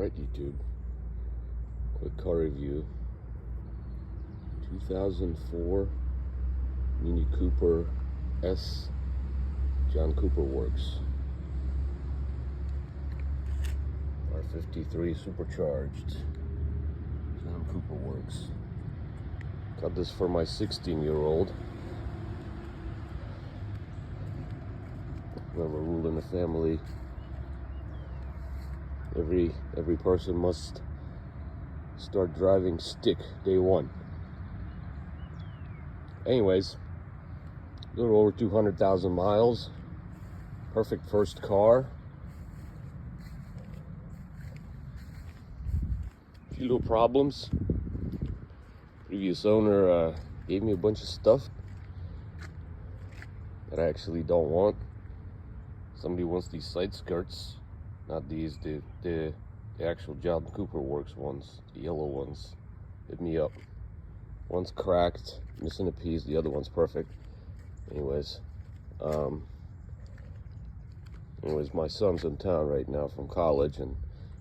Alright, YouTube. Quick car review. 2004 Mini Cooper S John Cooper Works. R53 supercharged. John Cooper Works. Got this for my 16-year-old. We have a rule in the family. Every person must start driving stick day one. Anyways, a little over 200,000 miles. Perfect first car. A few little problems. Previous owner gave me a bunch of stuff that I actually don't want. Somebody wants these side skirts. Not these, the actual John Cooper Works ones, the yellow ones. Hit me up. One's cracked, missing a piece, the other one's perfect. Anyways, my son's in town right now from college, and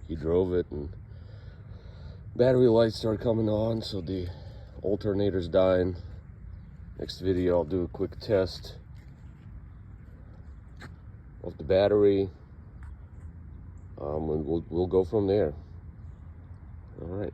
he drove it, and battery lights started coming on, so the alternator's dying. Next video, I'll do a quick test of the battery. We'll go from there. All right.